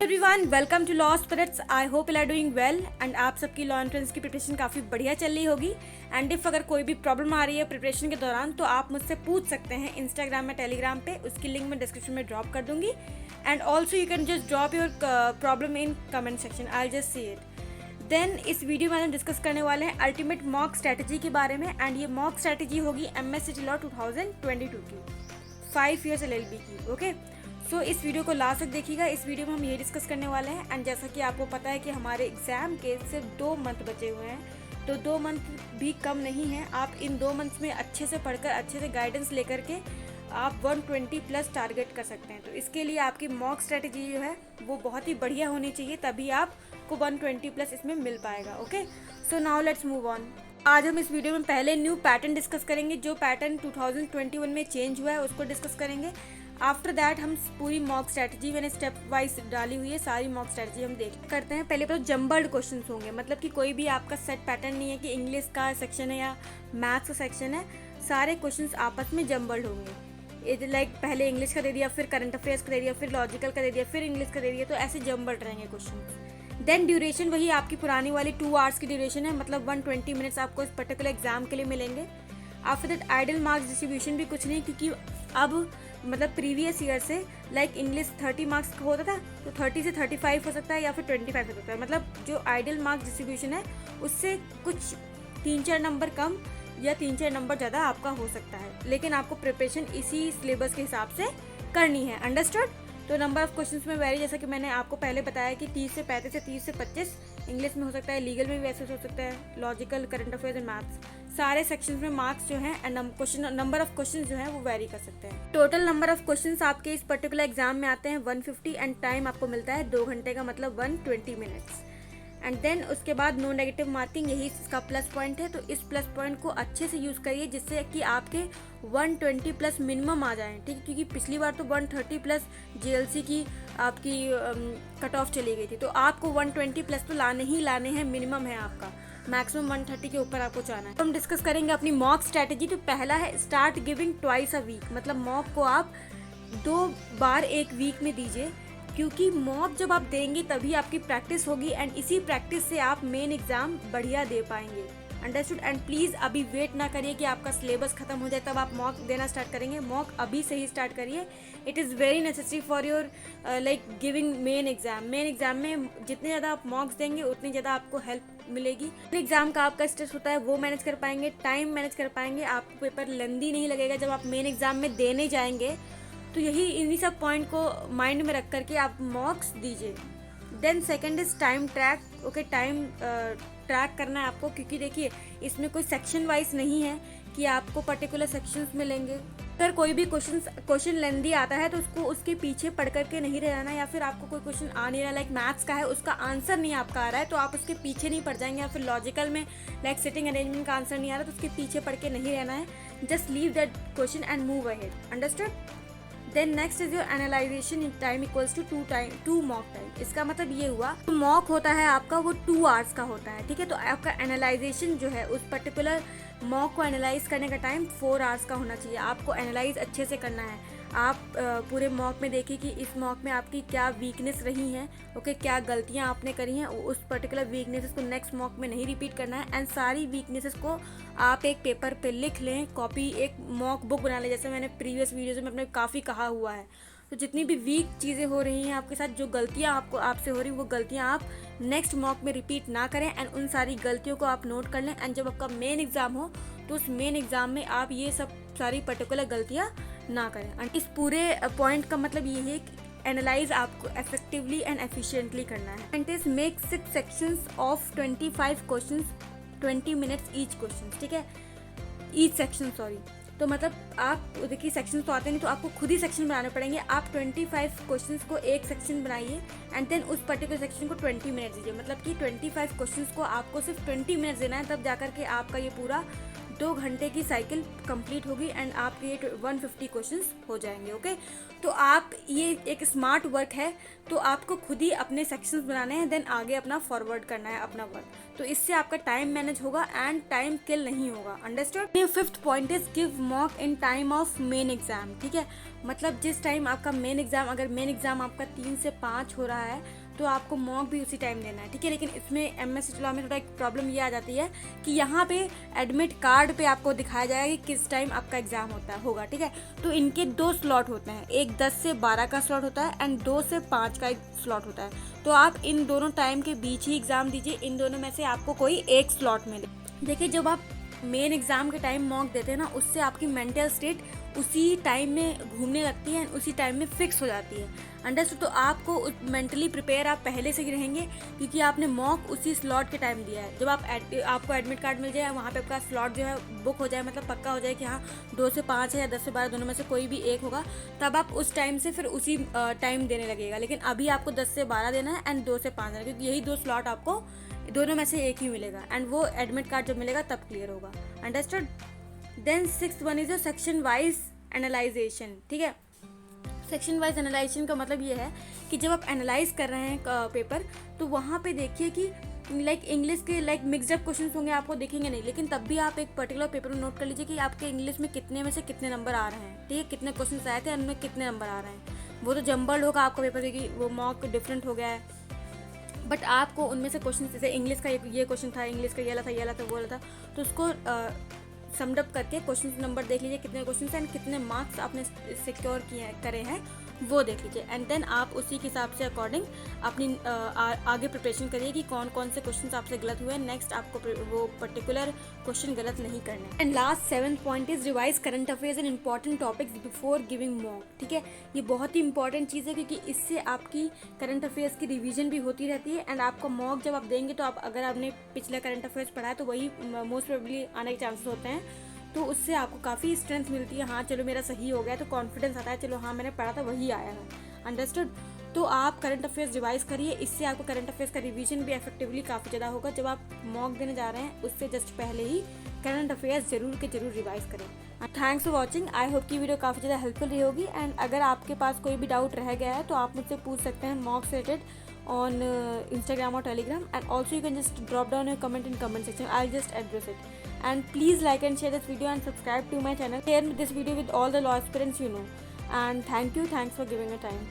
Everyone, welcome to Law Spirits. I hope you are doing well and आप सबकी law entrance की preparation काफ़ी बढ़िया चल रही होगी। एंड इफ़ अगर कोई भी प्रॉब्लम आ रही है प्रिपरेशन के दौरान तो आप मुझसे पूछ सकते हैं इंस्टाग्राम में, टेलीग्राम पे। उसकी लिंक मैं डिस्क्रिप्शन में ड्रॉप कर दूंगी। And also you can just drop your problem in comment section, I just see it. Then इस वीडियो में हम डिस्कस करने वाले हैं अल्टीमेट मॉक स्ट्रैटेजी के बारे में। एंड ये मॉक स्ट्रैटेजी होगी MSCT लॉ 2022 की, 5 years LLB की। ओके, सो इस वीडियो को लास्ट तक देखिएगा। इस वीडियो में हम ये डिस्कस करने वाले हैं। एंड जैसा कि आपको पता है कि हमारे एग्जाम के सिर्फ 2 मंथ बचे हुए हैं, तो 2 मंथ भी कम नहीं है। आप इन 2 मंथ्स में अच्छे से पढ़कर, अच्छे से गाइडेंस लेकर के आप 120 प्लस टारगेट कर सकते हैं। तो इसके लिए आपकी मॉक स्ट्रेटेजी जो है वो बहुत ही बढ़िया होनी चाहिए, तभी आपको 120 प्लस इसमें मिल पाएगा। Okay, so now let's move on. आज हम इस वीडियो में पहले न्यू पैटर्न डिस्कस करेंगे। जो पैटर्न 2021 में चेंज हुआ है उसको डिस्कस करेंगे। आफ्टर दैट हम पूरी मॉक स्ट्रैटेजी मैंने स्टेप वाइज डाली हुई है, सारी मॉक स्ट्रैटेजी हम देख करते हैं। पहले तो जम्बल्ड क्वेश्चंस होंगे, मतलब कि कोई भी आपका सेट पैटर्न नहीं है कि इंग्लिश का सेक्शन है या मैथ्स का सेक्शन है। सारे क्वेश्चंस आपस में जम्बल्ड होंगे। लाइक पहले इंग्लिश का दे दिया, फिर करंट अफेयर्स का दे दिया, फिर लॉजिकल का दे दिया, फिर इंग्लिश का दे दिया, तो ऐसे जम्बल्ड रहेंगे क्वेश्चन। देन ड्यूरेशन वही आपकी पुरानी वाली 2 आवर्स की ड्यूरेशन है, मतलब 120 मिनट्स आपको इस पर्टिकुलर एग्जाम के लिए मिलेंगे। After that ideal marks distribution भी कुछ नहीं, क्योंकि अब मतलब प्रीवियस ईयर से लाइक इंग्लिश 30 मार्क्स का होता था, तो 30 से 35 हो सकता है या फिर 25 हो सकता है। मतलब जो आइडल मार्क्स डिस्ट्रीब्यूशन है उससे कुछ 3-4 नंबर कम या 3-4 नंबर ज़्यादा आपका हो सकता है, लेकिन आपको प्रिपरेशन इसी सिलेबस के हिसाब से करनी है। अंडरस्टूड? तो नंबर ऑफ क्वेश्चंस में वेरी, जैसा कि मैंने आपको पहले बताया कि 30 से 35 से 30 से 25 इंग्लिश में हो सकता है, लीगल में भी वैसे हो सकता है, logical, current affairs and maths, सारे सेक्शंस में मार्क्स जो हैं and question number of questions जो हैं वो वेरी कर सकते हैं। टोटल नंबर ऑफ क्वेश्चंस आपके इस पर्टिकुलर एग्जाम में आते हैं 150 एंड टाइम आपको मिलता है 2 घंटे का, मतलब 120 मिनट्स। एंड देन उसके बाद नो नेगेटिव मार्किंग, यही इसका प्लस पॉइंट है। तो इस प्लस पॉइंट को अच्छे से यूज़ करिए जिससे कि आपके 120 प्लस मिनिमम आ जाएं, ठीक है? क्योंकि पिछली बार तो 130 प्लस JLC की आपकी कट ऑफ चली गई थी, तो आपको 120 प्लस तो लाने ही लाने हैं, मिनिमम है आपका। मैक्सिमम 130 के ऊपर आपको जाना है। तो हम डिस्कस करेंगे अपनी मॉक स्ट्रैटेजी। तो पहला है start giving twice a week, मतलब मॉक को आप 2 बार एक वीक में दीजिए, क्योंकि मॉक जब आप देंगे तभी आपकी प्रैक्टिस होगी एंड इसी प्रैक्टिस से आप मेन एग्जाम बढ़िया दे पाएंगे। अंडरस्टूड? एंड प्लीज़ अभी वेट ना करिए कि आपका सिलेबस खत्म हो जाए तब आप मॉक देना स्टार्ट करेंगे। मॉक अभी से ही स्टार्ट करिए। It is very necessary for your like giving main exam. Main exam में जितने ज़्यादा आप मॉक्स देंगे उतनी ज़्यादा आपको हेल्प मिलेगी। एग्जाम का आपका स्ट्रेस होता है वो मैनेज कर पाएंगे, टाइम मैनेज कर पाएंगे, आपको पेपर लेंदी नहीं लगेगा जब आप मेन एग्जाम में देने जाएंगे। तो यही इन्हीं सब पॉइंट को माइंड में रख करके आप मॉक्स दीजिए। Then second is time track. Okay, time track करना है आपको, क्योंकि देखिए इसमें कोई सेक्शन वाइज नहीं है कि आपको पर्टिकुलर सेक्शंस मिलेंगे। अगर कोई भी क्वेश्चन लेंदी आता है तो उसको उसके पीछे पढ़ करके नहीं रहना, या फिर आपको कोई क्वेश्चन आ नहीं रहा, लाइक मैथ्स का है उसका आंसर नहीं आपका आ रहा है तो आप उसके पीछे नहीं पढ़ जाएंगे, या फिर लॉजिकल में लाइक सिटिंग अरेंजमेंट का आंसर नहीं आ रहा तो उसके पीछे पढ़ के नहीं रहना है। Just leave that question and move ahead. Understood? Then next is your analysation in time equals to 2 mock time. इसका मतलब ये हुआ तो मॉक होता है आपका वो 2 आवर्स का होता है, ठीक है? तो आपका एनालाइजेशन जो है उस पर्टिकुलर मॉक को एनालाइज करने का टाइम 4 आवर्स का होना चाहिए। आपको एनालाइज अच्छे से करना है। आप पूरे मॉक में देखिए कि इस मॉक में आपकी क्या वीकनेस रही हैं, ओके, क्या गलतियां आपने करी हैं, उस पर्टिकुलर वीकनेसेस को नेक्स्ट मॉक में नहीं रिपीट करना है। एंड सारी वीकनेसेस को आप एक पेपर पे लिख लें, कॉपी, एक मॉक बुक बना लें, जैसे मैंने प्रीवियस वीडियोज़ में अपने काफ़ी कहा हुआ है। तो जितनी भी वीक चीज़ें हो रही हैं आपके साथ, जो गलतियाँ आपसे हो रही वो गलतियाँ आप नेक्स्ट मॉक में रिपीट ना करें एंड उन सारी गलतियों को आप नोट कर लें। एंड जब आपका मेन एग्ज़ाम हो तो उस मेन एग्ज़ाम में आप ये सब सारी पर्टिकुलर गलतियाँ ना करें। एंड इस पूरे पॉइंट का मतलब ये है कि एनालाइज आपको इफेक्टिवली एंड एफिशिएंटली करना है। And is make 6 sections of 25 questions, 20 minutes each question, ठीक है? Each section, sorry. तो मतलब आप देखिए सेक्शन तो आते नहीं तो आपको खुद ही सेक्शन बनाने पड़ेंगे। आप 25 क्वेश्चंस को एक सेक्शन बनाइए एंड देन उस पर्टिकुलर सेक्शन को 20 मिनट्स दीजिए। मतलब कि 25 क्वेश्चंस को आपको सिर्फ 20 मिनट्स देना है, तब जाकर के आपका ये पूरा 2 घंटे की साइकिल कंप्लीट होगी एंड आपके ये 150 क्वेश्चंस हो जाएंगे। ओके, तो आप ये एक स्मार्ट वर्क है, तो आपको खुद ही अपने सेक्शंस बनाने हैं, देन आगे अपना फॉरवर्ड करना है अपना वर्क, तो इससे आपका टाइम मैनेज होगा एंड टाइम किल नहीं होगा। Understood. 5th point is give mock in time of main exam. ठीक है, मतलब जिस टाइम आपका मेन एग्जाम, अगर मेन एग्जाम आपका 3 से 5 हो रहा है तो आपको मॉक भी उसी टाइम देना है। ठीक है, लेकिन इसमें MSc लॉ में थोड़ा एक प्रॉब्लम ये आ जाती है कि यहाँ पे एडमिट कार्ड पे आपको दिखाया जाएगा कि किस टाइम आपका एग्जाम होगा। ठीक है, तो इनके 2 स्लॉट होते हैं, एक 10 से 12 का स्लॉट होता है एंड 2 से 5 का एक स्लॉट होता है। तो आप इन दोनों टाइम के बीच ही एग्जाम दीजिए, इन दोनों में से आपको कोई एक स्लॉट मिले। देखिए, जब आप मेन एग्जाम के टाइम मॉक देते हैं ना, उससे आपकी मेंटल स्टेट उसी टाइम में घूमने लगती है एंड उसी टाइम में फिक्स हो जाती है। अंडरस्टूड। तो आपको मेंटली प्रिपेयर आप पहले से ही रहेंगे क्योंकि आपने मॉक उसी स्लॉट के टाइम दिया है। जब आपको एडमिट कार्ड मिल जाए, वहाँ पे आपका स्लॉट जो है बुक हो जाए, मतलब पक्का हो जाए कि हाँ 2 से 5 है या 10 से 12 दोनों में से कोई भी एक होगा, तब आप उस टाइम से फिर उसी टाइम देने लगेगा। लेकिन अभी आपको 10 से 12 देना है एंड 2 से 5 देना है, क्योंकि यही 2 स्लॉट आपको दोनों में से एक ही मिलेगा एंड वो एडमिट कार्ड जब मिलेगा तब क्लियर होगा। Understood. Then 6th one is section wise analysation. ठीक है, सेक्शन वाइज एनालाइजेशन का मतलब ये है कि जब आप एनालाइज कर रहे हैं पेपर, तो वहाँ पे देखिए कि लाइक इंग्लिश के मिक्सड अप क्वेश्चन होंगे, आपको दिखेंगे नहीं, लेकिन तब भी आप एक पर्टिकुलर पेपर में नोट कर लीजिए कि आपके इंग्लिश में कितने में से कितने नंबर आ रहे हैं। ठीक है, कितने क्वेश्चन आए थे, उनमें कितने नंबर आ रहे हैं। वो तो जम्बल्ड होगा आपका पेपर, क्योंकि वो मॉक डिफरेंट हो गया है, बट आपको उनमें से क्वेश्चन, जैसे इंग्लिश का ये क्वेश्चन था, इंग्लिश का ये वाला था वो वाला था, तो उसको समडअप करके क्वेश्चन नंबर देख लीजिए कितने क्वेश्चन हैं एंड कितने मार्क्स आपने सिक्योर करे हैं, वो देख लीजिए एंड देन आप उसी के हिसाब से अकॉर्डिंग अपनी आगे प्रिपरेशन करिए कि कौन कौन से क्वेश्चन आपसे गलत हुए, नेक्स्ट आपको वो पर्टिकुलर क्वेश्चन गलत नहीं करने। And last 7th point is revise current affairs and important topics before giving mock. ठीक है, ये बहुत ही इंपॉर्टेंट चीज़ है क्योंकि इससे आपकी करंट अफेयर्स की रिवीजन भी होती रहती है एंड आपको मॉक जब आप देंगे तो आप अगर आपने पिछला करंट अफेयर्स पढ़ा है तो वही मोस्ट प्रोबेबली आने के चांसेस होते हैं, तो उससे आपको काफ़ी स्ट्रेंथ मिलती है। हाँ चलो मेरा सही हो गया, तो कॉन्फिडेंस आता है, चलो हाँ मैंने पढ़ा था वही आया है। अंडरस्टूड। तो आप करंट अफेयर्स रिवाइज करिए, इससे आपको करंट अफेयर्स का रिवीजन भी इफेक्टिवली काफ़ी ज़्यादा होगा। जब आप मॉक देने जा रहे हैं उससे जस्ट पहले ही करंट अफेयर्स जरूर के जरूर रिवाइज करें। Thanks for watching. I hope की वीडियो काफ़ी ज़्यादा हेल्पफुल रही होगी एंड अगर आपके पास कोई भी डाउट रह गया है तो आप मुझसे पूछ सकते हैं मॉक से related on Instagram or Telegram, and also you can just drop down your comment in comment section. I'll just address it. And please like and share this video and subscribe to my channel. Share this video with all the law aspirants you know. And thanks for giving your time.